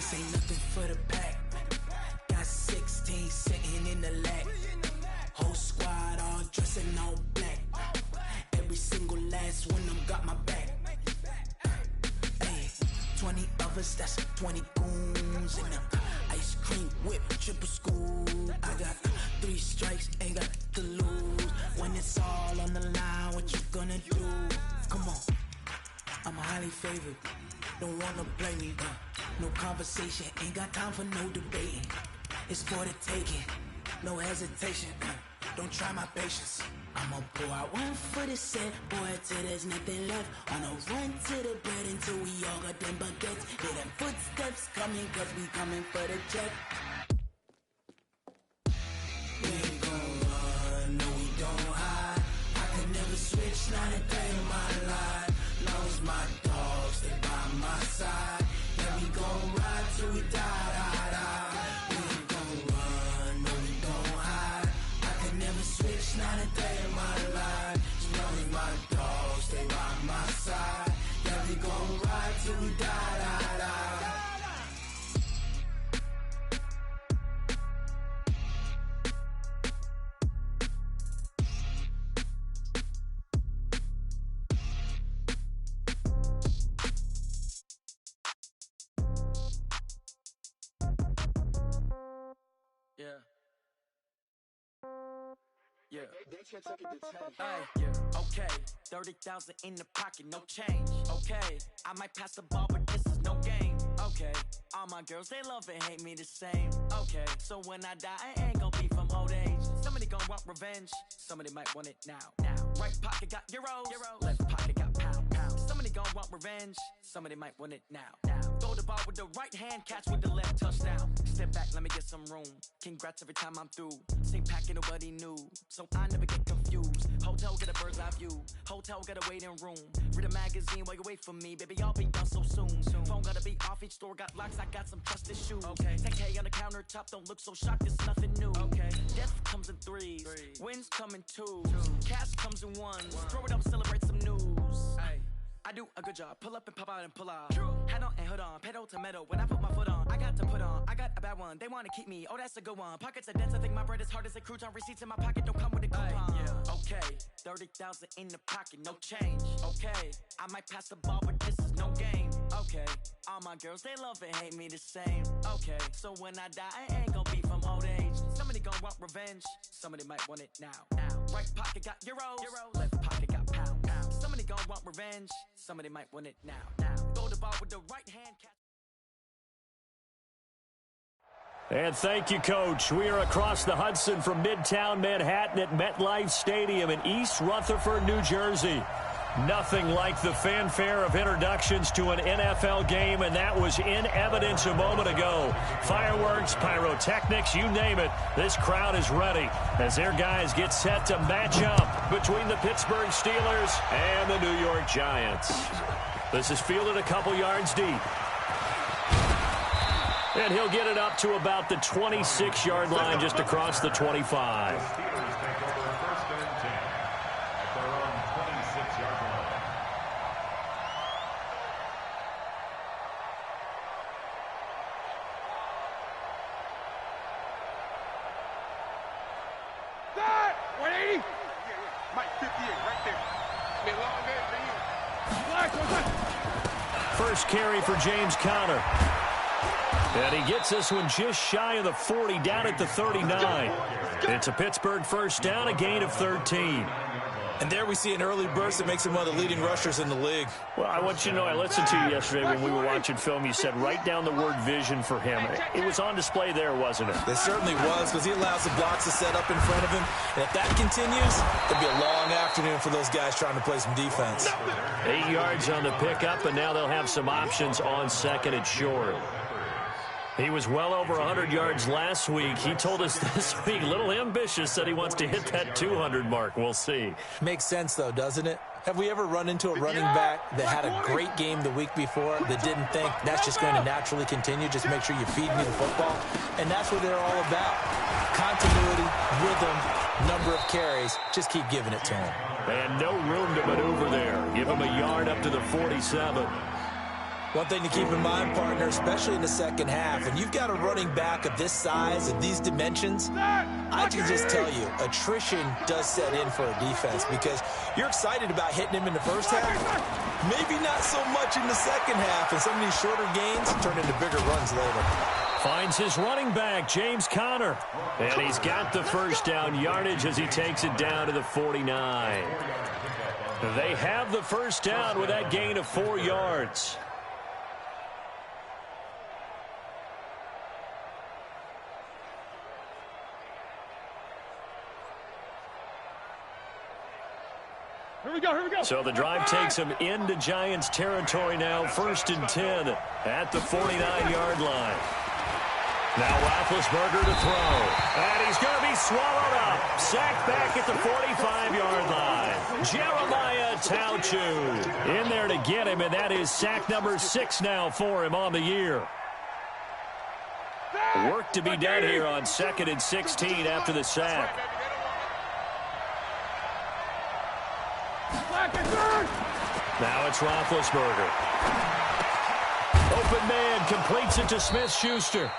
This ain't nothing for the pack. Got 16 sitting in the lag. Whole squad all dressing all black. Every single last one of them got my back. Hey, 20 of us, that's 20 goons in them. Ice cream whip, triple scoop. I got 3 strikes, ain't got to lose. When it's all on the line, what you gonna do? Come on, I'm highly favored. Don't wanna blame me, no conversation, ain't got time for no debating. It's for the taking, no hesitation. Don't try my patience. I'ma pour out one for the set, boy, till there's nothing left. On a run to the bread until we all got them baguettes. Hear them footsteps coming, cause we coming for the check. We ain't gon' run, no we don't hide. I could never switch, not a day in my life. Long as my dogs stay by my side. Yeah, we gon' ride till we die, die, die. We ain't gon' run, no we don't hide. I could never switch, not a day in my life. As long as my dogs stay by my side. Yeah, we gon' ride till we die, die, die. Yeah. Yeah. Okay. 30,000 in the pocket, no change. Okay. I might pass the ball, but this is no game. Okay. All my girls, they love and hate me the same. Okay. So when I die, I ain't gon' be from old age. Somebody gon' want revenge. Somebody might want it now. Right pocket got euros. Left pocket got pound. Somebody gon' want revenge. Somebody might want it now. Throw the ball with the right hand, catch with the left, touchdown. Step back, let me get some room. Congrats every time I'm through. Same packet, nobody knew. So I never get confused. Hotel get a bird's eye view. Hotel get a waiting room. Read a magazine while you wait for me. Baby, I'll be done so soon. Phone gotta be off, each store got locks. I got some trusted shoes. Okay. 10K on the countertop, don't look so shocked, it's nothing new. Okay. Death comes in threes. Wins come in twos. Cash comes in ones. Throw it up, celebrate some news. Ay. I do a good job. Pull up and pop out and pull out. Head on and hood on. Pedal to metal. When I put my foot on, I got to put on. I got a bad one. They want to keep me. Oh, that's a good one. Pockets are dense. I think my bread is hard as a crouton. Receipts in my pocket don't come with a coupon. Yeah. Okay. 30,000 in the pocket. No change. Okay. I might pass the ball, but this is no game. Okay. All my girls, they love and hate me the same. Okay. So when I die, I ain't gonna be from old age. Somebody gonna want revenge. Somebody might want it now. Right pocket got euros. Left pocket got pound. Somebody gonna want revenge. Somebody might want it now. Throw the ball with the right hand. And thank you, Coach. We are across the Hudson from Midtown Manhattan at MetLife Stadium in East Rutherford, New Jersey. Nothing like the fanfare of introductions to an NFL game, and that was in evidence a moment ago. Fireworks, pyrotechnics, you name it. This crowd is ready as their guys get set to match up between the Pittsburgh Steelers and the New York Giants. This is fielded a couple yards deep. And he'll get it up to about the 26-yard line just across the 25. First carry for James Conner. And he gets this one just shy of the 40, down at the 39. It's a Pittsburgh first down, a gain of 13. And there we see an early burst that makes him one of the leading rushers in the league. Well, I want you to know, I listened to you yesterday when we were watching film. You said write down the word vision for him. It was on display there, wasn't it? It certainly was, because he allows the blocks to set up in front of him. And if that continues, it'll be a long afternoon for those guys trying to play some defense. 8 yards on the pickup, and now they'll have some options on second and short. He was well over 100 yards last week. He told us this week, a little ambitious, said he wants to hit that 200 mark. We'll see. Makes sense, though, doesn't it? Have we ever run into a running back that had a great game the week before that didn't think that's just going to naturally continue? Just make sure you feed me the football. And that's what they're all about. Continuity, rhythm, number of carries. Just keep giving it to him. And no room to maneuver there. Give him a yard up to the 47. One thing to keep in mind, partner, especially in the second half, when you've got a running back of this size and these dimensions, I can just tell you, attrition does set in for a defense because you're excited about hitting him in the first half, maybe not so much in the second half, and some of these shorter gains turn into bigger runs later. Finds his running back, James Conner. And he's got the first down yardage as he takes it down to the 49. They have the first down with that gain of 4 yards. Here we go. So the drive takes him into Giants territory now, 1st and 10 at the 49-yard line. Now Roethlisberger to throw. And he's going to be swallowed up. Sacked back at the 45-yard line. Jeremiah Tauchu in there to get him, and that is sack number 6 now for him on the year. Work to be done here on 2nd and 16 after the sack. Now it's Roethlisberger. Open man completes it to Smith-Schuster.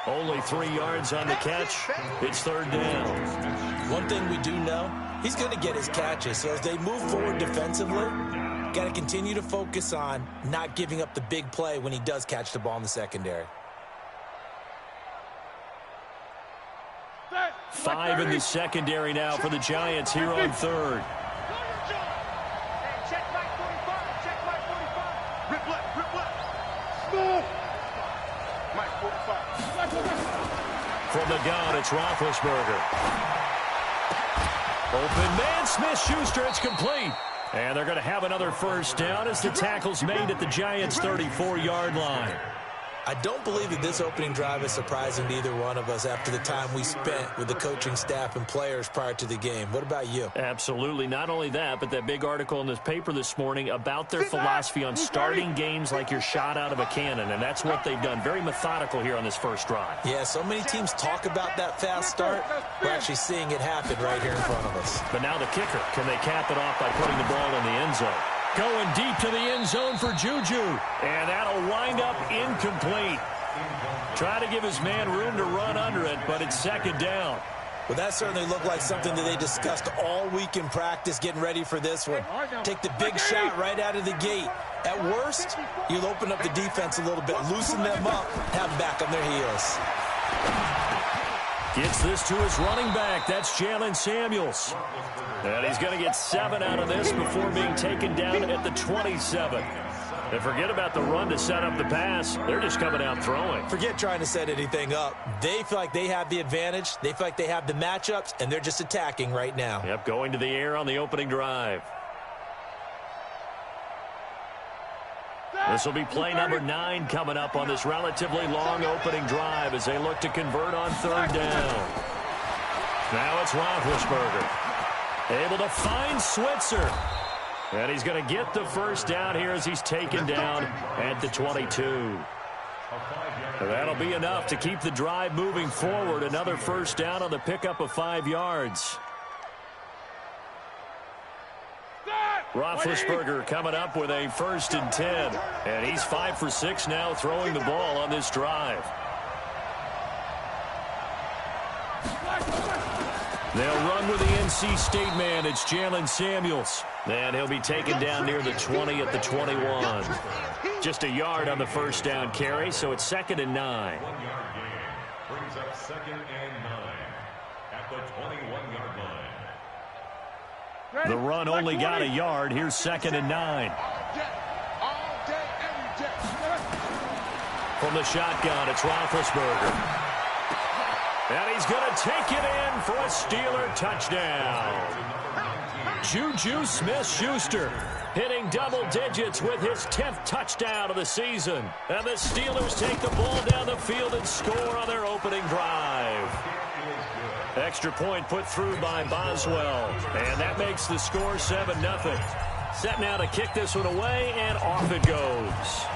Only 3 yards on the catch. It's 3rd down. One thing we do know, he's going to get his catches. So as they move forward defensively, got to continue to focus on not giving up the big play when he does catch the ball in the secondary. 5 in the secondary now for the Giants here on 3rd. From the gun, it's Roethlisberger. Open man, Smith-Schuster, it's complete. And they're going to have another first down as the tackle's made at the Giants' 34-yard line. I don't believe that this opening drive is surprising to either one of us after the time we spent with the coaching staff and players prior to the game. What about you? Absolutely. Not only that, but that big article in this paper this morning about their philosophy on starting games like you're shot out of a cannon, and that's what they've done. Very methodical here on this first drive. Yeah, so many teams talk about that fast start. We're actually seeing it happen right here in front of us. But now the kicker. Can they cap it off by putting the ball in the end zone? Going deep to the end zone for Juju. And that'll wind up incomplete. Try to give his man room to run under it, but it's 2nd down. Well, that certainly looked like something that they discussed all week in practice getting ready for this one. Take the big shot right out of the gate. At worst, you'll open up the defense a little bit, loosen them up, have them back on their heels. Gets this to his running back. That's Jalen Samuels. And he's going to get 7 out of this before being taken down at the 27. And forget about the run to set up the pass. They're just coming out throwing. Forget trying to set anything up. They feel like they have the advantage. They feel like they have the matchups, and they're just attacking right now. Yep, going to the air on the opening drive. This will be play number 9 coming up on this relatively long opening drive as they look to convert on 3rd down. Now it's Roethlisberger. Able to find Switzer. And he's going to get the first down here as he's taken down at the 22. And that'll be enough to keep the drive moving forward. Another first down on the pickup of 5 yards. Roethlisberger coming up with a 1st and 10. And he's 5 for 6 now throwing the ball on this drive. They'll run with the NC State man. It's Jalen Samuels. And he'll be taken down near the 20 at the 21. Just a yard on the first down carry, so it's 2nd and 9. 1 yard gain brings up 2nd and 9 at the 21-yard line. The run only got a yard. Here's 2nd and 9. From the shotgun, it's Roethlisberger. And he's going to take it in for a Steeler touchdown. Juju Smith-Schuster hitting double digits with his 10th touchdown of the season. And the Steelers take the ball down the field and score on their opening drive. Extra point put through by Boswell. And that makes the score 7-0. Set now to kick this one away, and off it goes.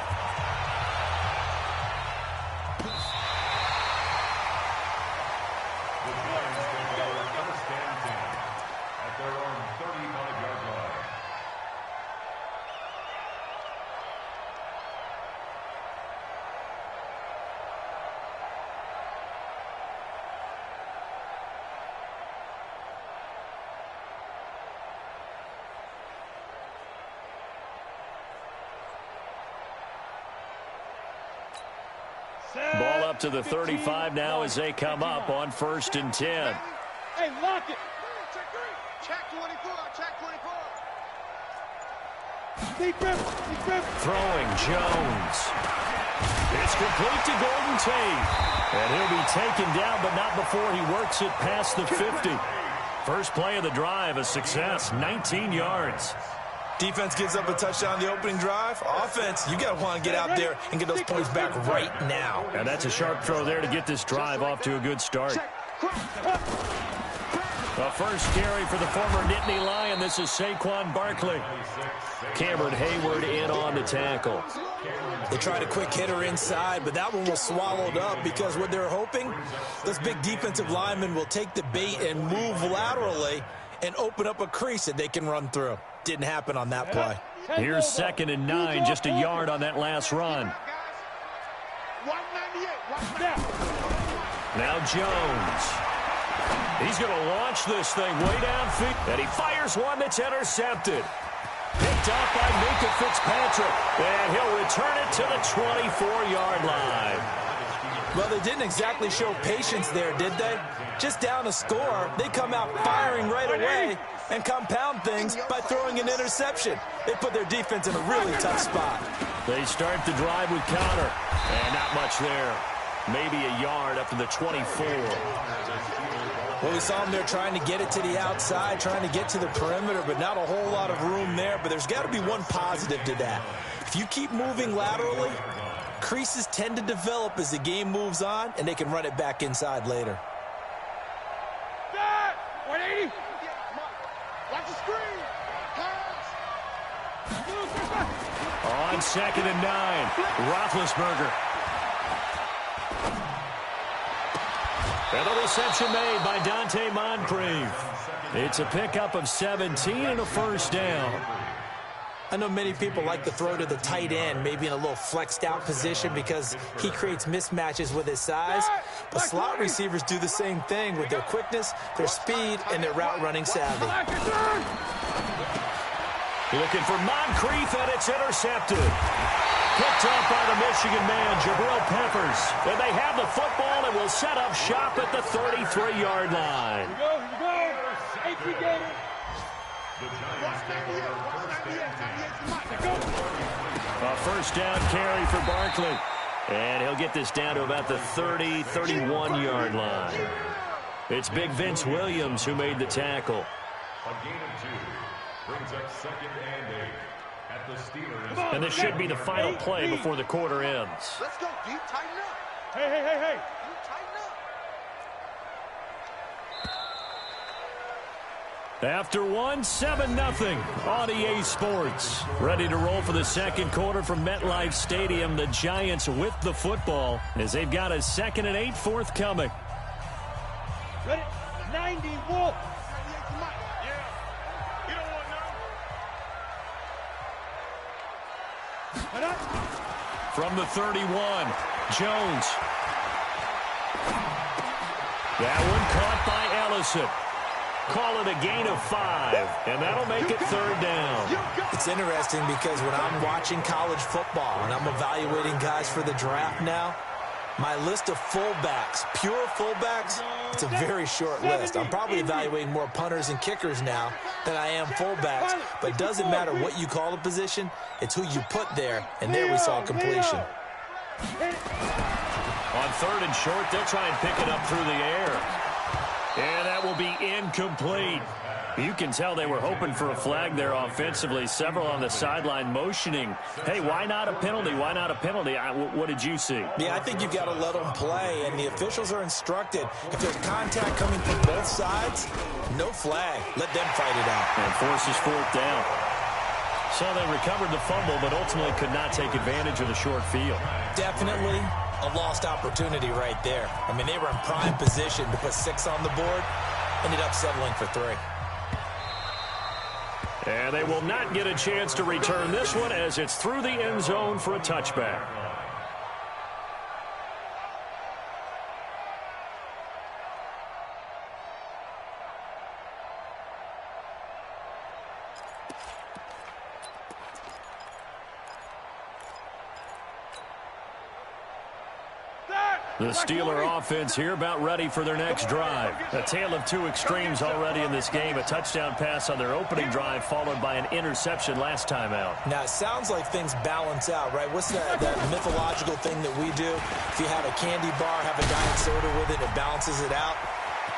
out to the 35 now as they come up on 1st and 10. Hey, lock it. Check 24. Check 24. Throwing Jones. It's complete to Golden Tate. And he'll be taken down, but not before he works it past the 50. First play of the drive, a success, 19 yards. Defense gives up a touchdown the opening drive. Offense, you got to want to get out there and get those points back right now. And that's a sharp throw there to get this drive off to a good start. The first carry for the former Nittany Lion. This is Saquon Barkley. Cameron Hayward in on the tackle. They tried a quick hitter inside, but that one was swallowed up because what they're hoping, those big defensive linemen will take the bait and move laterally and open up a crease that they can run through. Didn't happen on that play. Here's 2nd and 9, just a yard on that last run. Now Jones. He's going to launch this thing way downfield. And he fires one that's intercepted. Picked up by Minka Fitzpatrick. And he'll return it to the 24-yard line. Well, they didn't exactly show patience there, did they? Just down a score, they come out firing right away and compound things by throwing an interception. They put their defense in a really tough spot. They start the drive with Connor. And not much there. Maybe a yard up to the 24. Well, we saw them there trying to get it to the outside, trying to get to the perimeter, but not a whole lot of room there. But there's got to be one positive to that. If you keep moving laterally, creases tend to develop as the game moves on, and they can run it back inside later. 180. Watch the screen. Pass. On 2nd and 9, Roethlisberger. And a reception made by Dante Moncrief. It's a pickup of 17 and a first down. I know many people like to throw to the tight end, maybe in a little flexed out position because he creates mismatches with his size. But slot receivers do the same thing with their quickness, their speed, and their route running savvy. Looking for Moncrief, and it's intercepted. Picked up by the Michigan man, Jabril Peppers. And they have the football and will set up shop at the 33-yard line. Here we go. A first down carry for Barkley. And he'll get this down to about the 30, 31-yard line. It's Big Vince Williams who made the tackle. A gain of 2 brings up 2nd and 8 at the Steelers. And this should be the final play before the quarter ends. Let's go, deep. Tighten up. Hey. You tighten up. After 7-0 on EA Sports. Ready to roll for the second quarter from MetLife Stadium. The Giants with the football as they've got a 2nd and 8 forthcoming. Ready? 90, Wolf. From the 31, Jones. That one caught by Ellison. Call it a gain of 5, and that'll make it 3rd down. It's interesting because when I'm watching college football and I'm evaluating guys for the draft now, my list of fullbacks, pure fullbacks, it's a very short list. I'm probably evaluating more punters and kickers now than I am fullbacks, but it doesn't matter what you call a position, it's who you put there, and there we saw completion. On 3rd and short, they'll try and pick it up through the air. And that will be incomplete. You can tell they were hoping for a flag there offensively. Several on the sideline motioning. Hey, why not a penalty? Why not a penalty? What did you see? Yeah, I think you've got to let them play, and the officials are instructed. If there's contact coming from both sides, no flag. Let them fight it out. And forces 4th down. So they recovered the fumble, but ultimately could not take advantage of the short field. Definitely a lost opportunity right there. I mean, they were in prime position to put 6 on the board. Ended up settling for 3. And they will not get a chance to return this one as it's through the end zone for a touchback. The Steeler offense here about ready for their next drive. A tale of two extremes already in this game. A touchdown pass on their opening drive followed by an interception last time out. Now, it sounds like things balance out, right? What's that mythological thing that we do? If you have a candy bar, have a diet soda with it, it balances it out.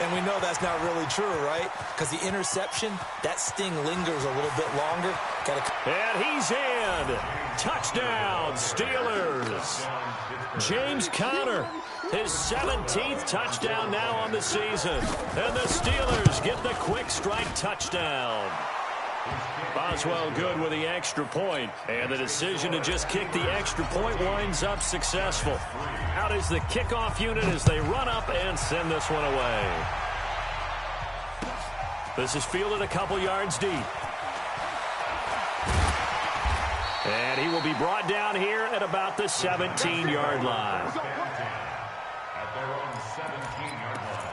And we know that's not really true, right? Because the interception, that sting lingers a little bit longer. And he's in. Touchdown, Steelers. James Conner, his 17th touchdown now on the season. And the Steelers get the quick strike touchdown. Boswell good with the extra point, and the decision to just kick the extra point winds up successful. Out is the kickoff unit as they run up and send this one away. This is fielded a couple yards deep. And he will be brought down here at about the 17-yard line. At their own 17-yard line.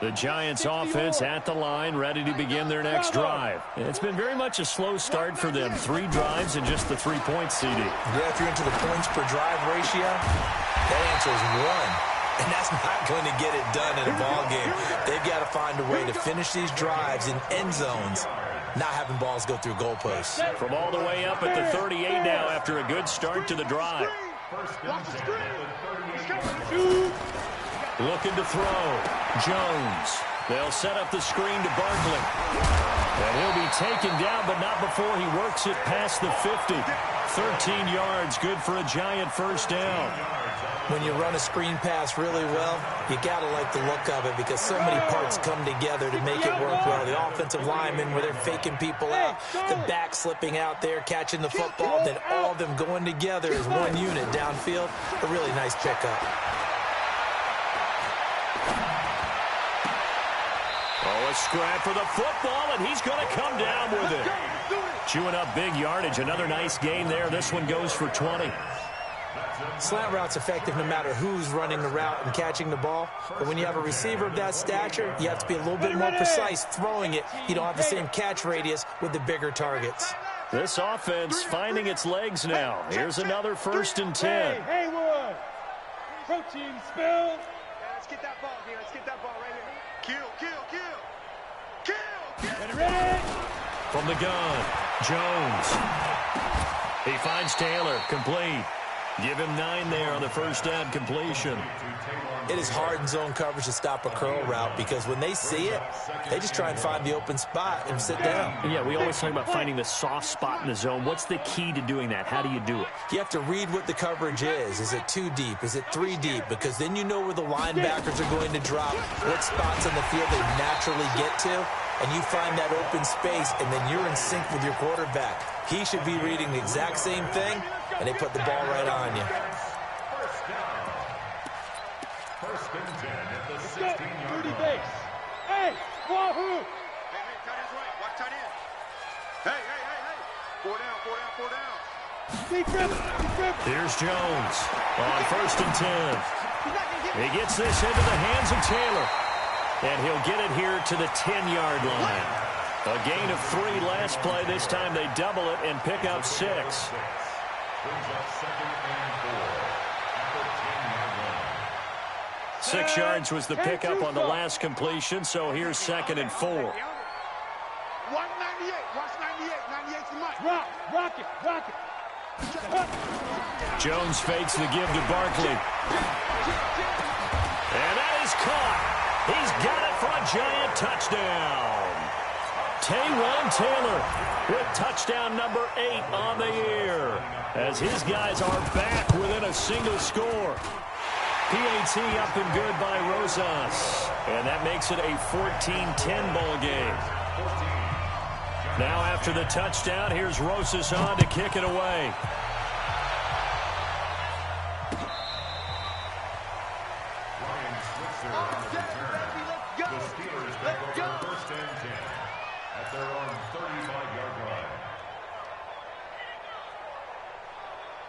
The Giants offense at the line, ready to begin their next drive. It's been very much a slow start for them. 3 drives and just the 3-point CD. Yeah, if you're into the points per drive ratio, that answer is 1. And that's not going to get it done in a ball game. They've got to find a way to finish these drives in end zones, not having balls go through goalposts. From all the way up at the 38 now after a good start to the drive. Looking to throw. Jones. They'll set up the screen to Barkley. And he'll be taken down, but not before he works it past the 50. 13 yards, good for a Giant first down. When you run a screen pass really well, you got to like the look of it because so many parts come together to make it work well. The offensive linemen where they're faking people out, the back slipping out there, catching the football, then all of them going together as one unit downfield. A really nice pickup. Oh, a scrap for the football, and he's going to come down with it. Chewing up big yardage. Another nice gain there. This one goes for 20. Slant route's effective no matter who's running the route and catching the ball. But when you have a receiver of that stature, you have to be a little bit more precise throwing it. You don't have the same catch radius with the bigger targets. This offense finding its legs now. Here's another 1st and 10. Hey, Haywood! Protein spill! Let's get that ball here. Let's get that ball right here. Kill, kill, kill! Kill! Ready? From the gun, Jones. He finds Taylor, complete. Give him 9 there on the first down completion. It is hard in zone coverage to stop a curl route because when they see it, they just try and find the open spot and sit down. Yeah, we always talk about finding the soft spot in the zone. What's the key to doing that? How do you do it? You have to read what the coverage is. Is it 2 deep? Is it 3 deep? Because then you know where the linebackers are going to drop, what spots on the field they naturally get to, and you find that open space, and then you're in sync with your quarterback. He should be reading the exact same thing, and they put the ball right on you. First and 10 at the 16-yard line. Base. Hey, wahoo! Hey, tight end's right. Watch tight end. Hey. 4 down, 4 down, 4 down. Deep rip. Here's Jones on 1st and 10. He gets this into the hands of Taylor. And he'll get it here to the 10-yard line. A gain of 3 last play. This time they double it and pick up 6. Brings up 2nd and 4 at the 10-yard line. 6 yards was the pickup on the last completion, so here's 2nd and 4. Watch 98. Watch 98. 98's the mic. Rock it. Jones fakes the give to Barkley. And that is caught. He's got it for a Giant touchdown. Taywan Taylor with touchdown number 8 on the year as his guys are back within a single score. PAT up and good by Rosas. And that makes it a 14-10 ball game. Now after the touchdown, here's Rosas on to kick it away. The Steelers take over 1st and 10 at their own 35-yard line.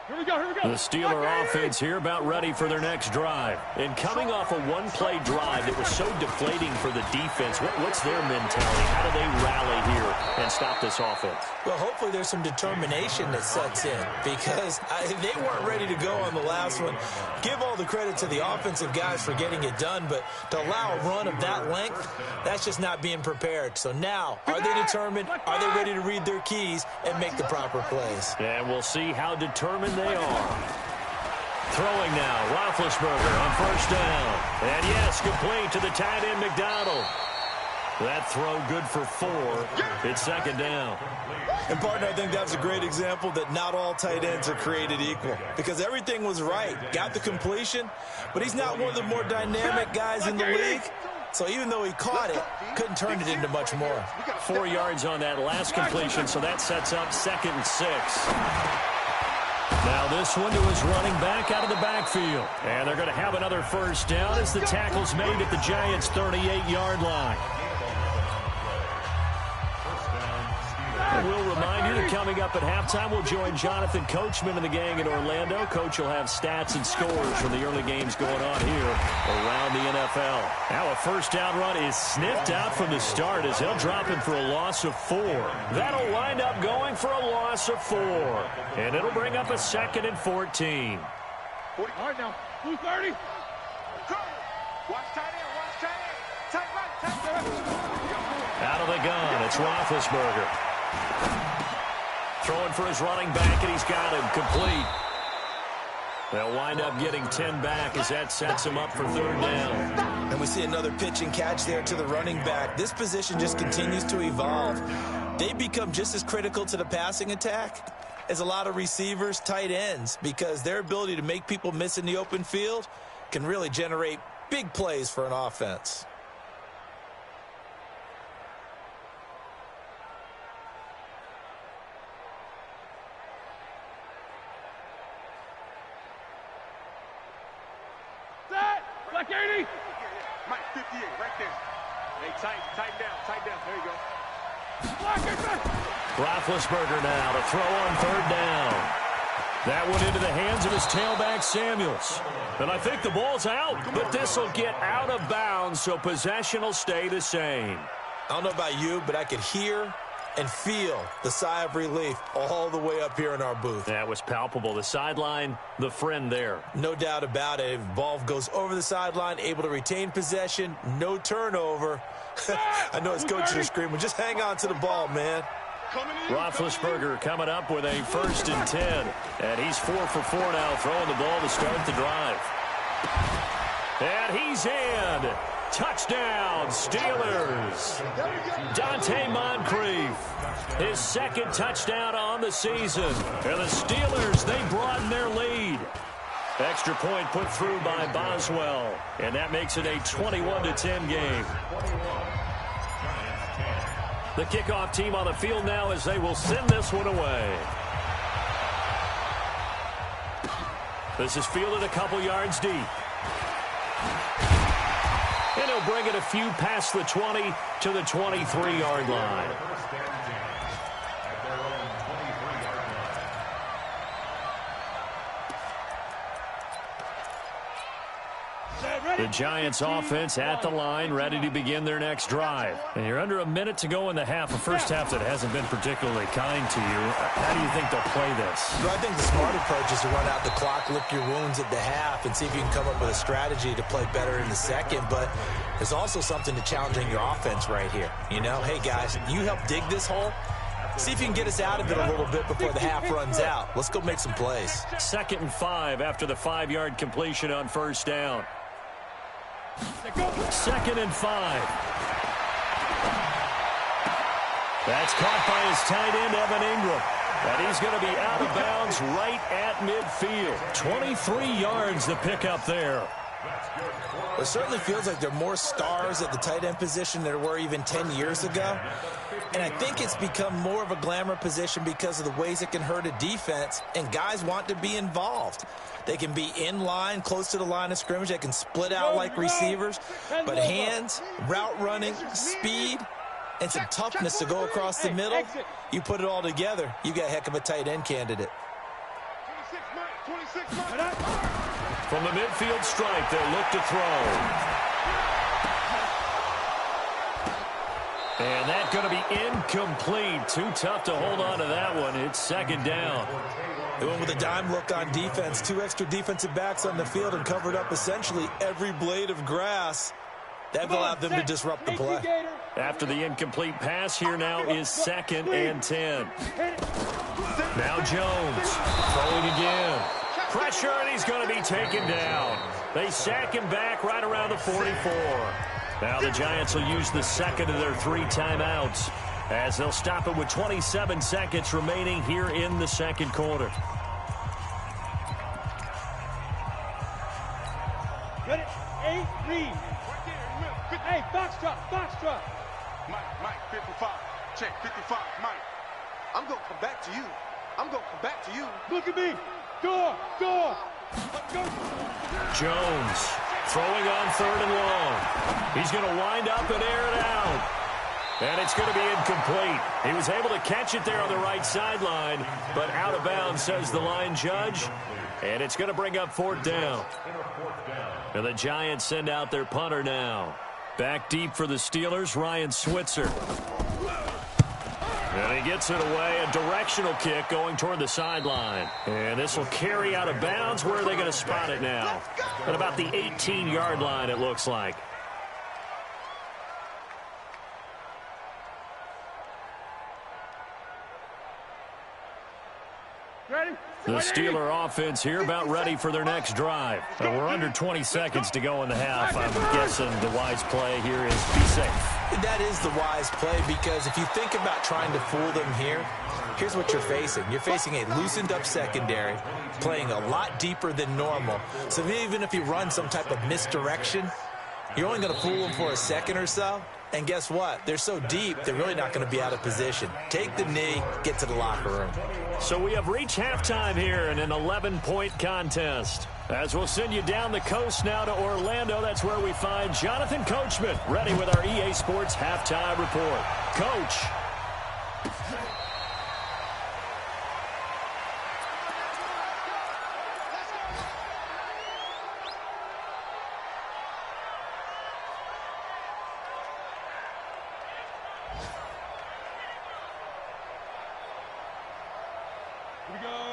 Here we go, here we go. The Steeler offense here about ready for their next drive. And coming off a one-play drive that was so deflating for the defense, what's their mentality? How do they rally here and stop this offense? Well, hopefully there's some determination that sets in because they weren't ready to go on the last one. Give all the credit to the offensive guys for getting it done, but to allow a run of that length, that's just not being prepared. So now, are they determined? Are they ready to read their keys and make the proper plays? And we'll see how determined they are. Throwing now, Roethlisberger on first down. And yes, complete to the tight end, McDonald. That throw good for 4. It's second down. And, partner, I think that's a great example that not all tight ends are created equal because everything was right. Got the completion, but he's not one of the more dynamic guys in the league. So even though he caught it, couldn't turn it into much more. 4 yards on that last completion, so that sets up 2nd and 6. Now this one to his running back out of the backfield. And they're going to have another first down as the tackle's made at the Giants' 38-yard line. We'll remind you that coming up at halftime, we'll join Jonathan Coachman and the gang in Orlando. Coach will have stats and scores from the early games going on here around the NFL. Now a first down run is sniffed out from the start as they'll drop him for a loss of 4. That'll wind up going for a loss of 4. And it'll bring up a 2nd and 14. All right, now, 230. Watch tight end, watch tight end. Tight right, tight left. Out of the gun, it's Roethlisberger. Throwing for his running back, and he's got him complete. They'll wind up getting 10 back as that sets him up for 3rd down. And we see another pitch and catch there to the running back. This position just continues to evolve. They become just as critical to the passing attack as a lot of receivers, tight ends, because their ability to make people miss in the open field can really generate big plays for an offense. Black 80. Mike 58, right there. Hey, tighten down. There you go. Roethlisberger now to throw on 3rd down. That went into the hands of his tailback, Samuels. And I think the ball's out, but this will get out of bounds, so possession will stay the same. I don't know about you, but I could hear and feel the sigh of relief all the way up here in our booth. That was palpable. The sideline, the friend there. No doubt about it. If ball goes over the sideline, able to retain possession, no turnover. I know his coaches are screaming, just hang on to the ball, man. Roethlisberger coming up with a 1st and 10. And he's 4 for 4 now, throwing the ball to start the drive. And he's in. Touchdown, Steelers. Dante Moncrief, his 2nd touchdown on the season. And the Steelers, they broaden their lead. Extra point put through by Boswell. And that makes it a 21-10 game. The kickoff team on the field now as they will send this one away. This is fielded a couple yards deep. And he'll bring it a few past the 20 to the 23-yard line. The Giants offense at the line, ready to begin their next drive. And you're under a minute to go in the half, a first half that hasn't been particularly kind to you. How do you think they'll play this? Well, I think the smart approach is to run out the clock, lick your wounds at the half, and see if you can come up with a strategy to play better in the second. But there's also something to challenging your offense right here. You know, hey, guys, you help dig this hole. See if you can get us out of it a little bit before the half runs out. Let's go make some plays. 2nd and 5 after the 5-yard completion on first down. 2nd and 5. That's caught by his tight end, Evan Ingram. And he's going to be out of bounds right at midfield. 23 yards the pickup there. It certainly feels like there are more stars at the tight end position than there were even 10 years ago. And I think it's become more of a glamour position because of the ways it can hurt a defense, and guys want to be involved. They can be in line, close to the line of scrimmage. They can split out like receivers. But hands, route running, speed, and some toughness to go across the middle, you put it all together, you got a heck of a tight end candidate. 26 man. From the midfield stripe, they'll look to throw. And that's going to be incomplete. Too tough to hold on to that one. It's second down. They went with a dime look on defense. 2 extra defensive backs on the field and covered up essentially every blade of grass. That allowed them to disrupt the play. After the incomplete pass, here now is 2nd and 10. Now Jones throwing again. Pressure, and he's going to be taken down. They sack him back right around the 44. Now the Giants will use the second of their 3 timeouts as they'll stop it with 27 seconds remaining here in the second quarter. Ready? 8 lead. Hey, box drop. Mike, 55. Check, 55. Mike, I'm going to come back to you. Look at me. Door. Jones throwing on 3rd and long. He's going to wind up and air it out. And it's going to be incomplete. He was able to catch it there on the right sideline, but out of bounds, says the line judge. And it's going to bring up 4th down. And the Giants send out their punter now. Back deep for the Steelers, Ryan Switzer. And he gets it away, a directional kick going toward the sideline. And this will carry out of bounds. Where are they going to spot it now? At about the 18-yard line, it looks like. Ready? The Steeler offense here about ready for their next drive. And we're under 20 seconds to go in the half. I'm guessing the wise play here is be safe. That is the wise play, because if you think about trying to fool them here, here's what you're facing. You're facing a loosened up secondary, playing a lot deeper than normal. So even if you run some type of misdirection, you're only going to fool them for a second or so. And guess what? They're so deep, they're really not going to be out of position. Take the knee, get to the locker room. So we have reached halftime here in an 11-point contest. As we'll send you down the coast now to Orlando, that's where we find Jonathan Coachman, ready with our EA Sports halftime report. Coach.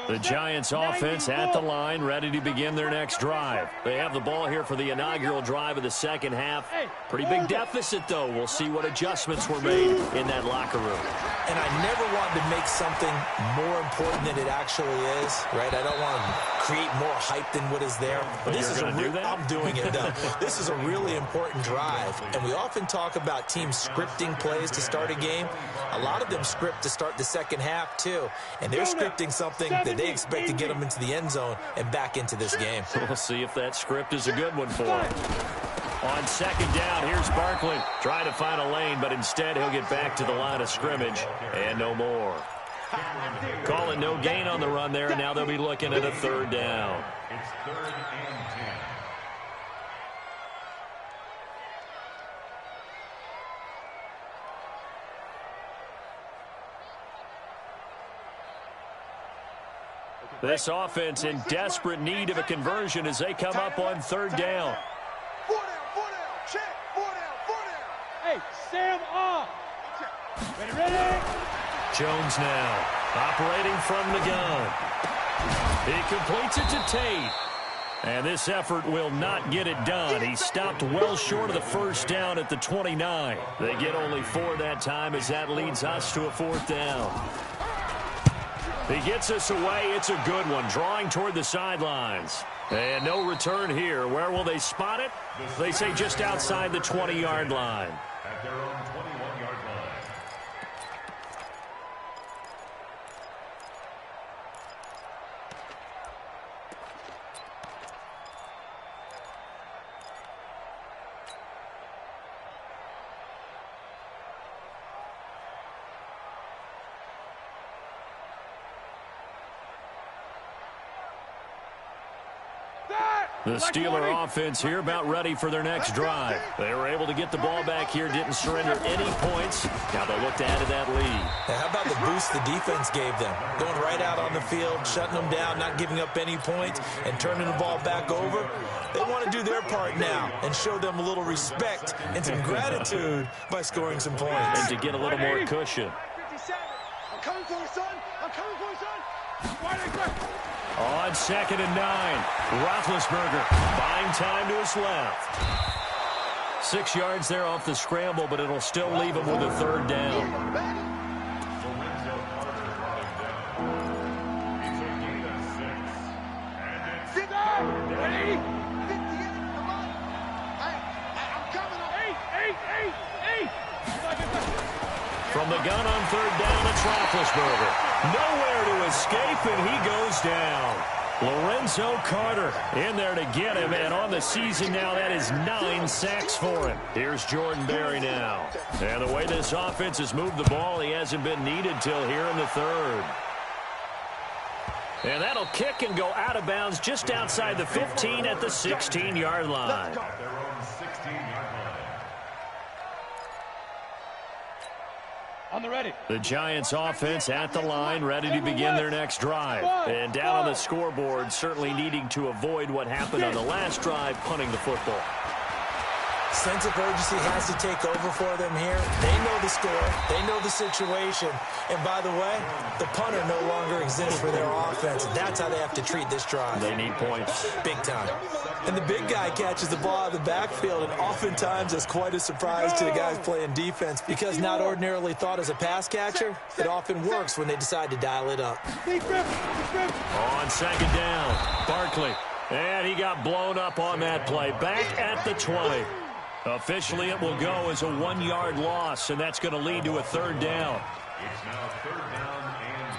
The Giants offense at the line, ready to begin their next drive. They have the ball here for the inaugural drive of the second half. Pretty big deficit, though. We'll see what adjustments were made in that locker room. And I never wanted to make something more important than it actually is, right? I don't want to create more hype than what is there. But this is I'm doing it, though. This is a really important drive. And we often talk about teams scripting plays to start a game. A lot of them script to start the second half, too. And they're scripting something that they expect to get them into the end zone and back into this game. We'll see if that script is a good one for him. On second down, here's Barkley trying to find a lane, but instead he'll get back to the line of scrimmage and no more. Calling no gain on the run there, and now they'll be looking at a 3rd down. It's 3rd and 10. This offense in desperate need of a conversion as they come up on 3rd down. 4 down, check, 4 down. Hey, Sam off. Ready? Jones now operating from the gun. He completes it to Tate. And this effort will not get it done. He stopped well short of the 1st down at the 29. They get only 4 that time as that leads us to a 4th down. He gets us away. It's a good one, drawing toward the sidelines. And no return here. Where will they spot it? They say just outside the 20-yard line. At their own 21-yard line. The Steeler offense here about ready for their next drive. They were able to get the ball back here, didn't surrender any points. Now they'll look to add to that lead. Now, how about the boost the defense gave them? Going right out on the field, shutting them down, not giving up any points, and turning the ball back over. They want to do their part now and show them a little respect and some gratitude by scoring some points. And to get a little more cushion. I'm coming for you, son. I'm coming for you, son. On 2nd and 9, Roethlisberger buying time to his left. 6 yards there off the scramble, but it'll still leave him with a 3rd down. From the gun on 3rd down, it's Roethlisberger. Nowhere to escape, and he goes down. Lorenzo Carter in there to get him, and on the season now, that is 9 sacks for him. Here's Jordan Berry now. And the way this offense has moved the ball, he hasn't been needed till here in the 3rd. And that'll kick and go out of bounds just outside the 15 at the 16-yard line. On the ready. The Giants offense at the line, ready to begin their next drive. And down on the scoreboard, certainly needing to avoid what happened on the last drive, punting the football. Sense of urgency has to take over for them here. They know the score. They know the situation. And by the way, the punter no longer exists for their offense. That's how they have to treat this drive. They need points. Big time. And the big guy catches the ball out of the backfield, and oftentimes it's quite a surprise to the guys playing defense because not ordinarily thought as a pass catcher, it often works when they decide to dial it up. On 2nd down, Barkley. And he got blown up on that play. Back at the 20. Officially, it will go as a 1-yard loss, and that's going to lead to a 3rd down. It's now 3rd down and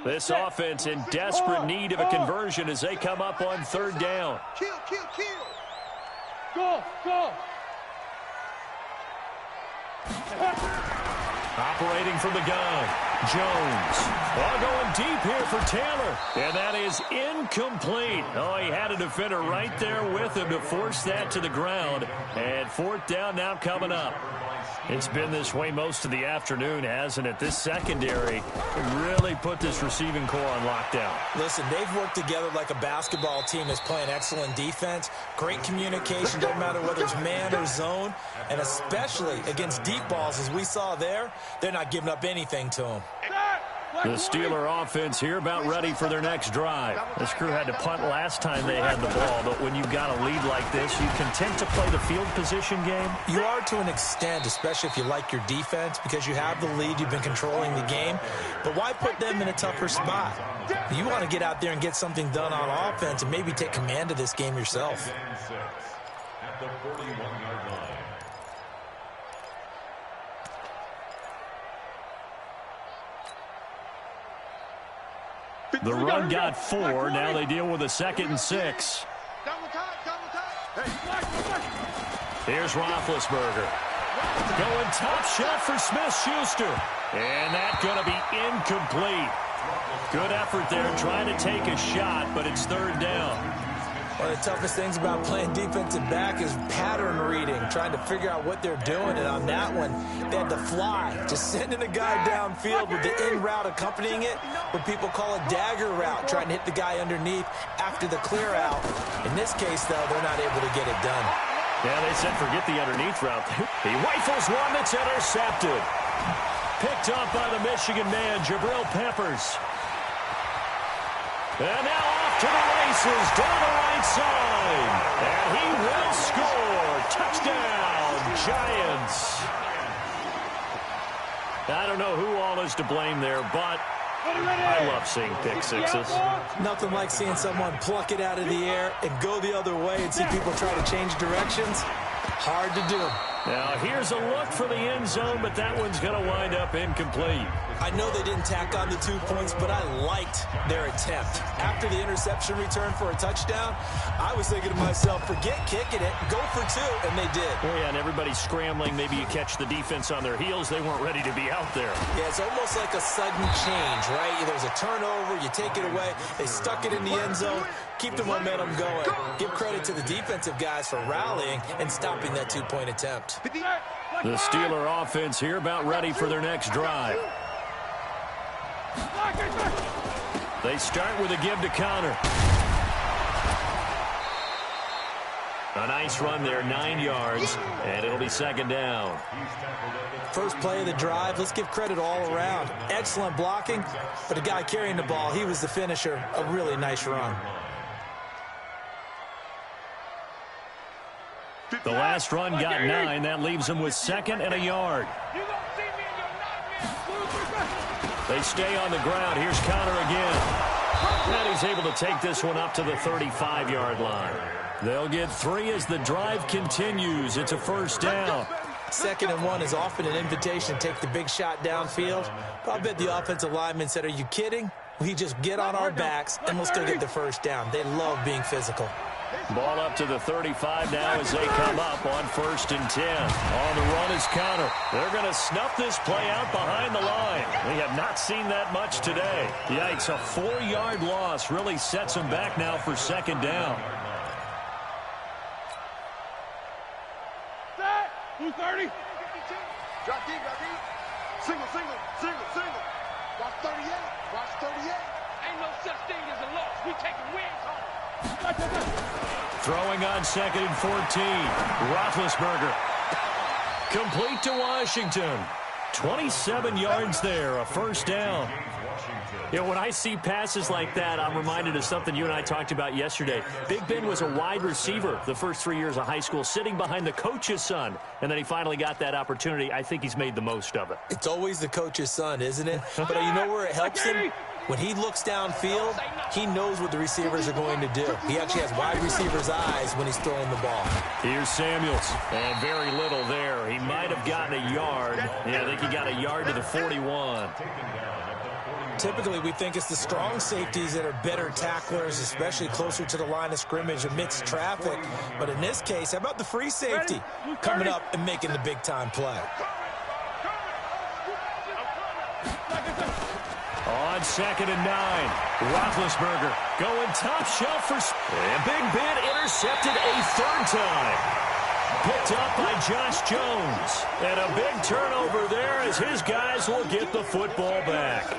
6. This offense in desperate need of a conversion as they come up on 3rd down. Kill, kill, kill. Go. Operating from the gun, Jones. Going deep here for Taylor. And that is incomplete. Oh, he had a defender right there with him to force that to the ground. And 4th down now coming up. It's been this way most of the afternoon, hasn't it? This secondary really put this receiving core on lockdown. Listen, they've worked together like a basketball team that's playing excellent defense. Great communication, doesn't matter whether it's man or zone. And especially against deep balls, as we saw there, they're not giving up anything to them. The Steeler offense here about ready for their next drive. This crew had to punt last time they had the ball, but when you've got a lead like this, you content to play the field position game? You are to an extent, especially if you like your defense, because you have the lead, you've been controlling the game. But why put them in a tougher spot? You want to get out there and get something done on offense and maybe take command of this game yourself. At the 41-yard line. The run got 4. Now they deal with a 2nd and 6. Here's Roethlisberger. Going top shot for Smith-Schuster. And that's going to be incomplete. Good effort there trying to take a shot, but it's 3rd down. One of the toughest things about playing defensive back is pattern reading, trying to figure out what they're doing. And on that one, they had to fly, just sending a guy downfield with the in route accompanying it, what people call a dagger route, trying to hit the guy underneath after the clear out. In this case, though, they're not able to get it done. Yeah, they said forget the underneath route. He rifles one that's intercepted. Picked up by the Michigan man, Jabril Peppers. And now off to the races, down the right side. And he will score. Touchdown, Giants. I don't know who all is to blame there, but I love seeing pick sixes. Nothing like seeing someone pluck it out of the air and go the other way and see people try to change directions. Hard to do. Now, here's a look for the end zone, but that one's going to wind up incomplete. I know they didn't tack on the 2 points, but I liked their attempt. After the interception return for a touchdown, I was thinking to myself, forget kicking it, go for 2, and they did. Oh, yeah, and everybody's scrambling. Maybe you catch the defense on their heels. They weren't ready to be out there. Yeah, it's almost like a sudden change, right? There's a turnover, you take it away, they stuck it in the end zone, keep the momentum going. Give credit to the defensive guys for rallying and stopping that 2-point attempt. The Steeler offense here about ready for their next drive. They start with a give to counter. A nice run there, 9 yards, and it'll be second down. First play of the drive, let's give credit all around. Excellent blocking, but the guy carrying the ball, he was the finisher. A really nice run. The last run got 9. That leaves them with 2nd and a yard. They stay on the ground. Here's Connor again. And he's able to take this one up to the 35-yard line. They'll get 3 as the drive continues. It's a first down. 2nd and 1 is often an invitation to take the big shot downfield. But I bet the offensive lineman said, are you kidding? We just get on our backs and we'll still get the first down. They love being physical. Ball up to the 35 now as they come up on 1st and 10. On the run is Connor. They're going to snuff this play out behind the line. We have not seen that much today. Yikes, a 4-yard loss really sets them back now for 2nd down. Who's 30? Drop deep, drop deep. Single, single, single, single. Watch 38, watch 38. Ain't no such thing as a loss. We taking wins home. Throwing on 2nd and 14. Roethlisberger. Complete to Washington. 27 yards there, a first down. You know, when I see passes like that, I'm reminded of something you and I talked about yesterday. Big Ben was a wide receiver the first 3 years of high school, sitting behind the coach's son, and then he finally got that opportunity. I think he's made the most of it. It's always the coach's son, isn't it? But you know where it helps him? When he looks downfield, he knows what the receivers are going to do. He actually has wide receivers' eyes when he's throwing the ball. Here's Samuels, and very little there. He might have gotten a yard. Yeah, I think he got a yard to the 41. Typically, we think it's the strong safeties that are better tacklers, especially closer to the line of scrimmage amidst traffic. But in this case, how about the free safety coming up and making the big-time play? On 2nd and 9, Roethlisberger going top shelf for... And Big Ben intercepted a 3rd time. Picked up by Josh Jones. And a big turnover there as his guys will get the football back.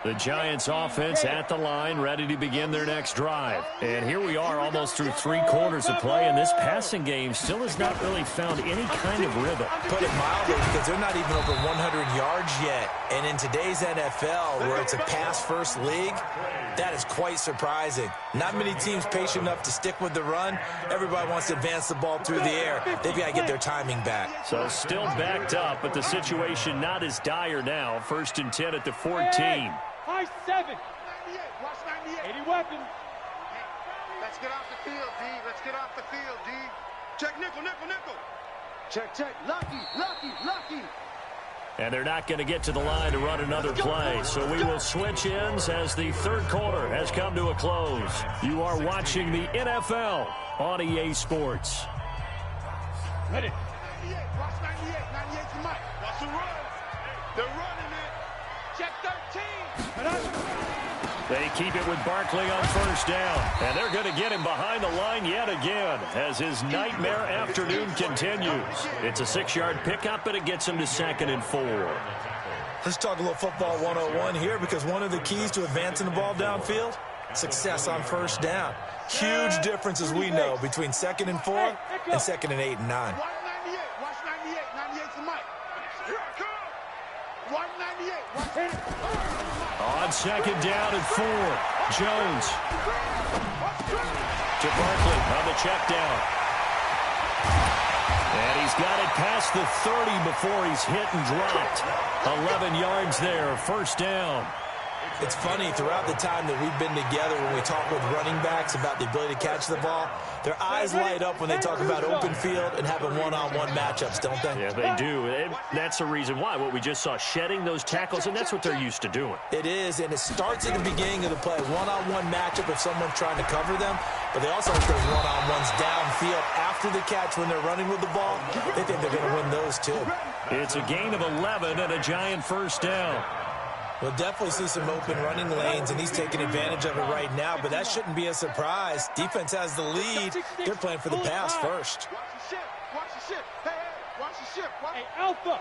The Giants offense at the line, ready to begin their next drive. And here we are almost through 3 quarters of play, and this passing game still has not really found any kind of rhythm. Put it mildly, because they're not even over 100 yards yet. And in today's NFL, where it's a pass-first league, that is quite surprising. Not many teams patient enough to stick with the run. Everybody wants to advance the ball through the air. They've got to get their timing back. So still backed up, but the situation not as dire now. 1st and 10 at the 14. High 7. 80 weapons. Let's get off the field, D. Let's get off the field, D. Check nickel, nickel, nickel. Check, check. Lucky, lucky, lucky. And they're not going to get to the line to run another play. So we will switch ends as the 3rd quarter has come to a close. You are watching the NFL on EA Sports. Ready. 98. Watch 98. 98's the mic. Watch the run. They're running it. Check 13. They keep it with Barkley on 1st down. And they're going to get him behind the line yet again as his nightmare afternoon continues. It's a 6-yard pickup, but it gets him to 2nd and 4. Let's talk a little football 101 here, because one of the keys to advancing the ball downfield, success on 1st down. Huge difference, as we know, between 2nd and 4 and 2nd and 8 and 9. Watch 98. Watch 98. 98's the mic. Here I come. Watch 98. Watch 98. On 2nd down and 4, Jones to Barkley on the check down. And he's got it past the 30 before he's hit and dropped. 11 yards there, 1st down. It's funny, throughout the time that we've been together, when we talk with running backs about the ability to catch the ball, their eyes light up when they talk about open field and having one-on-one matchups, don't they? Yeah, they do. That's the reason why. What we just saw, shedding those tackles, and that's what they're used to doing. It is, and it starts at the beginning of the play. One-on-one matchup if someone's trying to cover them, but they also like those one-on-ones downfield after the catch when they're running with the ball. They think they're going to win those too. It's a gain of 11 and a giant first down. We'll definitely see some open running lanes, and he's taking advantage of it right now, but that shouldn't be a surprise. Defense has the lead. They're playing for the pass first. Watch the ship. Watch the ship. Hey, hey, watch the ship. Hey, Alpha.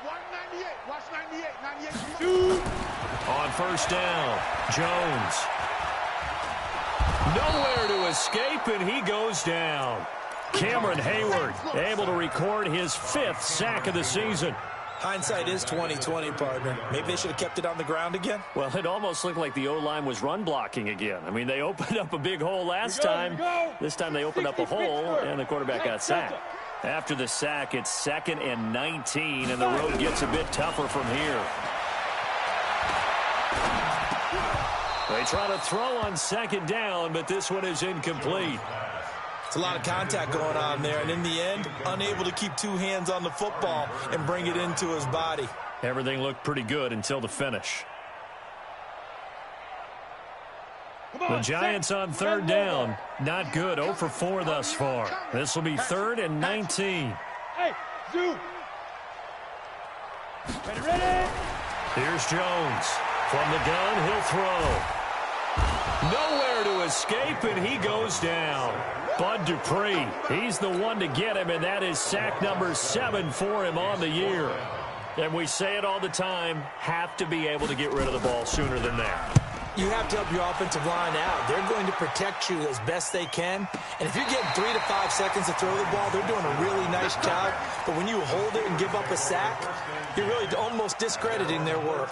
198. Watch 98. 98. Dude. On first down, Jones. Nowhere to escape, and he goes down. Cameron Hayward able to record his 5th sack of the season. Hindsight is 20/20, partner. Maybe they should have kept it on the ground again. Well, it almost looked like the O-line was run blocking again. I mean, they opened up a big hole last time. This time they opened up a hole, and the quarterback got sacked. After the sack, it's 2nd and 19, and the road gets a bit tougher from here. They try to throw on 2nd down, but this one is incomplete. It's a lot of contact going on there, and in the end, unable to keep 2 hands on the football and bring it into his body. Everything looked pretty good until the finish. The Giants on 3rd down. Not good. 0 for 4 thus far. This will be 3rd and 19. Hey, Zoo. Ready? Here's Jones. From the gun, he'll throw. Nowhere to escape, and he goes down. Bud Dupree, he's the one to get him, and that is sack number 7 for him on the year. And we say it all the time, have to be able to get rid of the ball sooner than that. You have to help your offensive line out. They're going to protect you as best they can. And if you're getting 3 to 5 seconds to throw the ball, they're doing a really nice job. But when you hold it and give up a sack, you're really almost discrediting their work.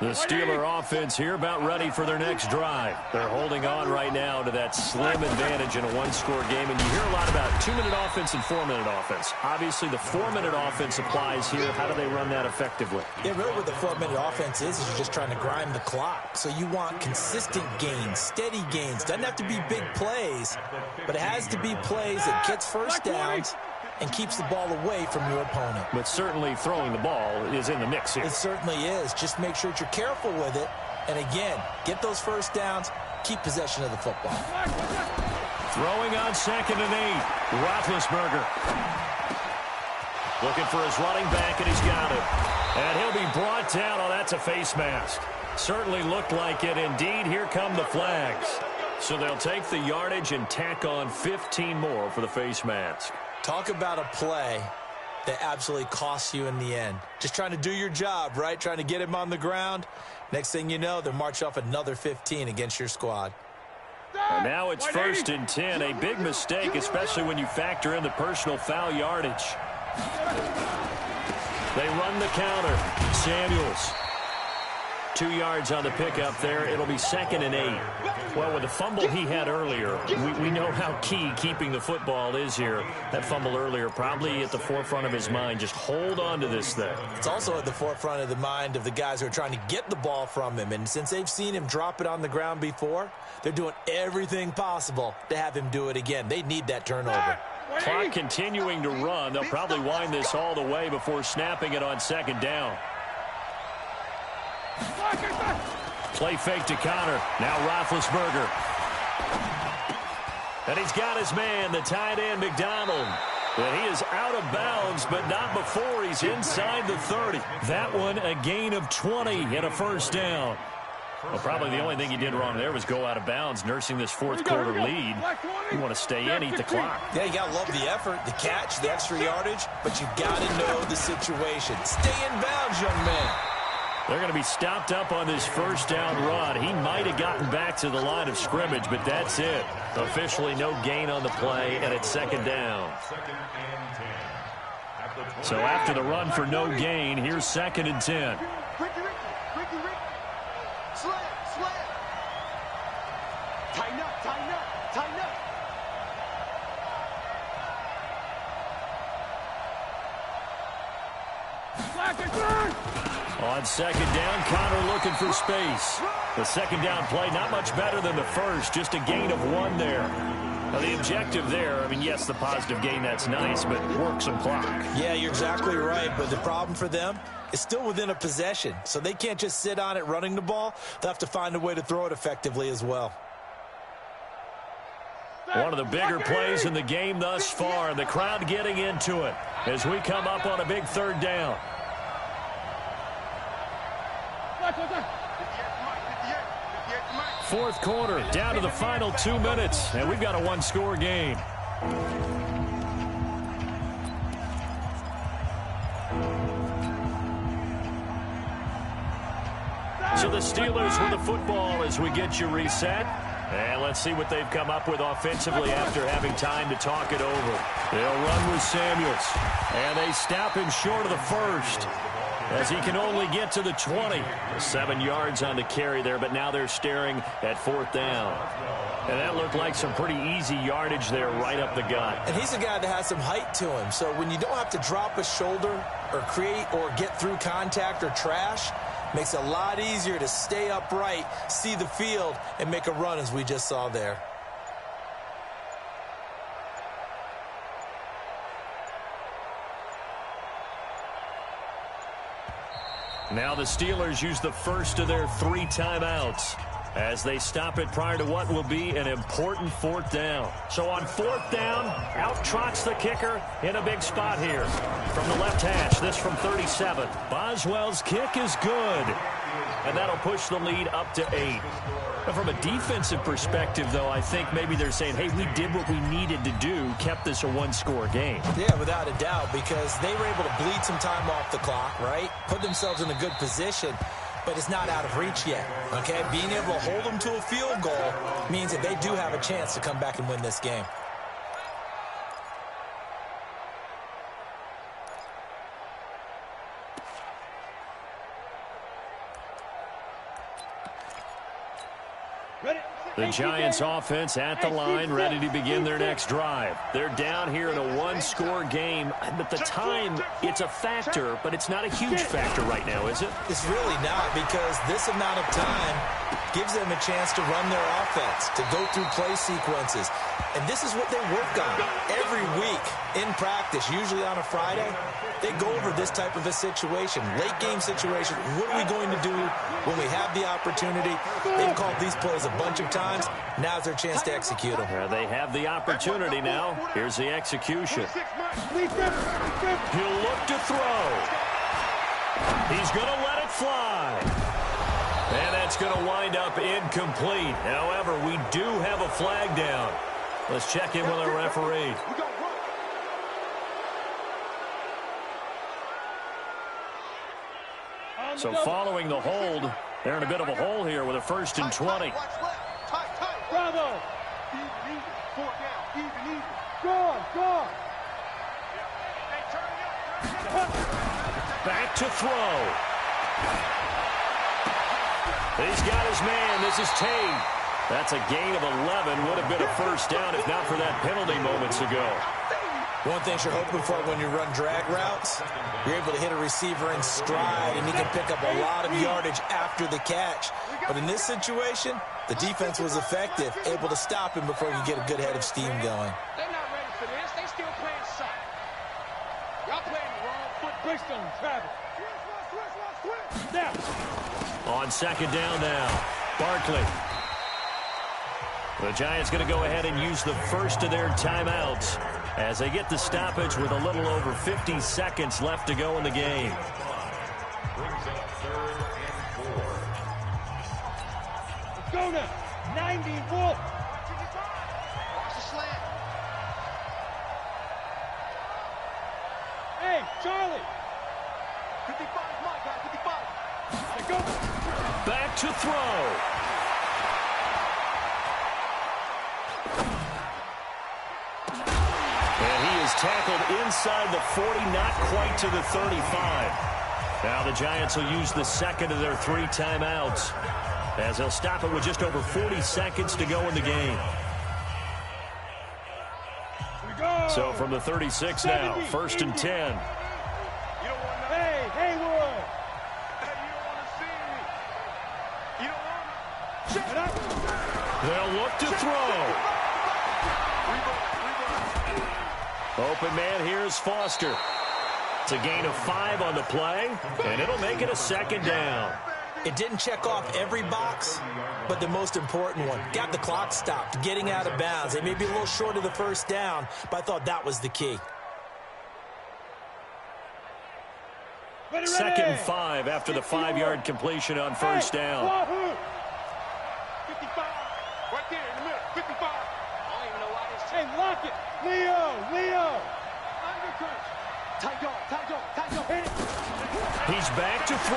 The Steeler offense here about ready for their next drive. They're holding on right now to that slim advantage in a one-score game. And you hear a lot about 2-minute offense and 4-minute offense. Obviously, the 4-minute offense applies here. How do they run that effectively? Yeah, really what the 4-minute offense is you're just trying to grind the clock. So you want consistent gains, steady gains. Doesn't have to be big plays, but it has to be plays that gets first downs and keeps the ball away from your opponent. But certainly throwing the ball is in the mix here. It certainly is. Just make sure that you're careful with it. And again, get those first downs, keep possession of the football. Throwing on 2nd and 8. Roethlisberger. Looking for his running back, and he's got it. And he'll be brought down. Oh, that's a face mask. Certainly looked like it. Indeed, here come the flags. So they'll take the yardage and tack on 15 more for the face mask. Talk about a play that absolutely costs you in the end. Just trying to do your job, right? Trying to get him on the ground. Next thing you know, they'll march off another 15 against your squad. And now it's 1st and 10. A big mistake, especially when you factor in the personal foul yardage. They run the counter. Samuels. 2 yards on the pickup there. It'll be 2nd and 8. Well, with the fumble he had earlier, we know how key keeping the football is here. That fumble earlier probably at the forefront of his mind. Just hold on to this thing. It's also at the forefront of the mind of the guys who are trying to get the ball from him. And since they've seen him drop it on the ground before, they're doing everything possible to have him do it again. They need that turnover. Clock continuing to run. They'll probably wind this all the way before snapping it on 2nd down. Play fake to Connor. Now Roethlisberger. And he's got his man, the tight end, McDonald. And he is out of bounds, but not before he's inside the 30. That one, a gain of 20 and a first down. Well, probably the only thing he did wrong there was go out of bounds, nursing this 4th quarter lead. You want to stay in, eat the clock. Yeah, you got to love the effort, the catch, the extra yardage, but you got to know the situation. Stay in bounds, young man. They're going to be stopped up on this first down run. He might have gotten back to the line of scrimmage, but that's it. Officially no gain on the play, and it's 2nd down. So after the run for no gain, here's 2nd and 10. Tighten up, tighten up, tighten up. On second down, Connor looking for space. The second down play, not much better than the first, just a gain of 1 there. Now, the objective there, I mean, yes, the positive gain, that's nice, but work some clock. Yeah, you're exactly right, but the problem for them is still within a possession, so they can't just sit on it running the ball. They'll have to find a way to throw it effectively as well. One of the bigger plays in the game thus far, and the crowd getting into it as we come up on a big third down. Fourth quarter, down to the final 2 minutes, and we've got a one-score game. So the Steelers with the football as we get you reset. And let's see what they've come up with offensively after having time to talk it over. They'll run with Samuels. And they stop him short of the first, as he can only get to the 20. 7 yards on the carry there, but now they're staring at 4th down. And that looked like some pretty easy yardage there right up the gut. And he's a guy that has some height to him, so when you don't have to drop a shoulder or create or get through contact or trash, makes it a lot easier to stay upright, see the field, and make a run as we just saw there. Now the Steelers use the first of their 3 timeouts as they stop it prior to what will be an important 4th down. So on 4th down, out trots the kicker in a big spot here. From the left hash, this from 37. Boswell's kick is good, and that'll push the lead up to 8. But from a defensive perspective, though, I think maybe they're saying, hey, we did what we needed to do, kept this a one-score game. Yeah, without a doubt, because they were able to bleed some time off the clock, right? Put themselves in a good position, but it's not out of reach yet, okay? Being able to hold them to a field goal means that they do have a chance to come back and win this game. The Giants offense at the line, ready to begin their next drive. They're down here in a one-score game, but the time, it's a factor, but it's not a huge factor right now, is it? It's really not, because this amount of time gives them a chance to run their offense, to go through play sequences. And this is what they work on every week in practice, usually on a Friday. They go over this type of a situation, late game situation. What are we going to do when we have the opportunity? They've called these plays a bunch of times. Now's their chance to execute them. They have the opportunity now. Here's the execution. He'll look to throw. He's going to let it fly. And that's going to wind up incomplete. However, we do have a flag down. Let's check in with our referee. So following the hold, they're in a bit of a hole here with a 1st and 20. Bravo! Easy, 4 down, easy. Go on. Back to throw. He's got his man. This is Tate. That's a gain of 11. Would have been a 1st down if not for that penalty moments ago. One thing you're hoping for when you run drag routes, you're able to hit a receiver in stride, and he can pick up a lot of yardage after the catch. But in this situation, the defense was effective, able to stop him before he could get a good head of steam going. They're not ready for this. They still playing soft. Y'all playing the wrong foot. Bristol, Travis. Now. On 2nd down now, Barkley. The Giants going to go ahead and use the first of their timeouts as they get the stoppage with a little over 50 seconds left to go in the game. Brings up 3rd and 4. Let's go now. 90 Wolf. Watch the slant. Hey, Charlie. 55, my guy, 55. Let's go. Back to throw. Tackled inside the 40, not quite to the 35. Now the Giants will use the 2nd of their 3 timeouts as they'll stop it with just over 40 seconds to go in the game. So from the 36 now, 1st and 10. Hey, Wolf. They'll look to throw. Open man, here's Foster. It's a gain of 5 on the play, and it'll make it a second down. It didn't check off every box, but the most important one. Got the clock stopped, getting out of bounds. They may be a little short of the first down, but I thought that was the key. Second and 5 after the 5-yard completion on first down. 55. Right there in the middle. 55. I don't even know why this. Hey, lock it. Leo. Undercrunch. Tight dog. Hit it. He's back to throw.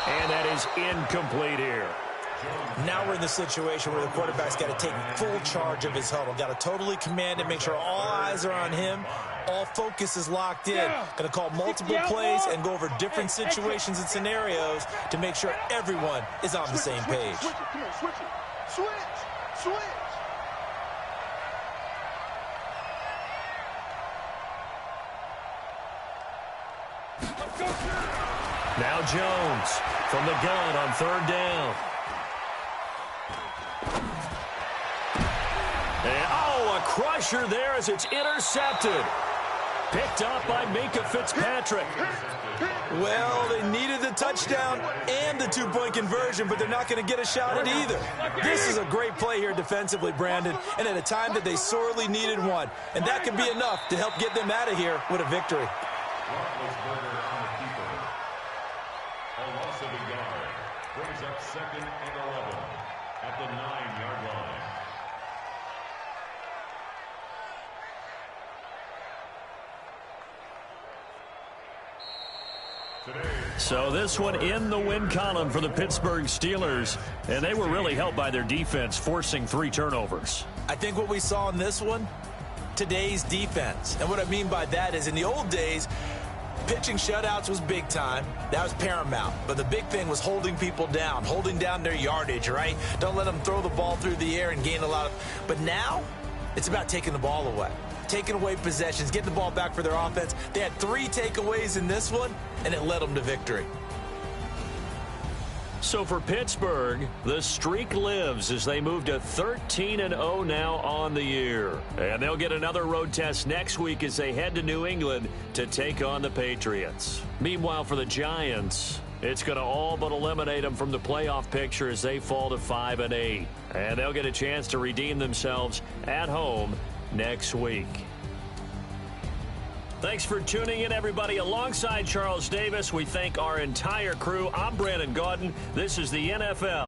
And that is incomplete here. Now we're in the situation where the quarterback's got to take full charge of his huddle. Got to totally command it, make sure all eyes are on him. All focus is locked in. Going to call multiple plays and go over different situations and scenarios to make sure everyone is on the same page. Switch. Now Jones from the gun on third down. And, a crusher there as it's intercepted. Picked up by Minkah Fitzpatrick. Well, they needed the touchdown and the two-point conversion, but they're not going to get a shot at either. This is a great play here defensively, Brandon, and at a time that they sorely needed one. And that could be enough to help get them out of here with a victory. Brings up second and 11 at the 9-yard line. So this one in the win column for the Pittsburgh Steelers, and they were really helped by their defense, forcing 3 turnovers. I think what we saw in this one, today's defense. And what I mean by that is in the old days, pitching shutouts was big time. That was paramount. But the big thing was holding people down, holding down their yardage, right? Don't let them throw the ball through the air and gain a lot of... But now, it's about taking the ball away. Taking away possessions, getting the ball back for their offense. They had 3 takeaways in this one, and it led them to victory. So for Pittsburgh, the streak lives as they move to 13-0 now on the year. And they'll get another road test next week as they head to New England to take on the Patriots. Meanwhile, for the Giants, it's going to all but eliminate them from the playoff picture as they fall to 5-8. And they'll get a chance to redeem themselves at home next week. Thanks for tuning in, everybody. Alongside Charles Davis, we thank our entire crew. I'm Brandon Gaudin. This is the NFL.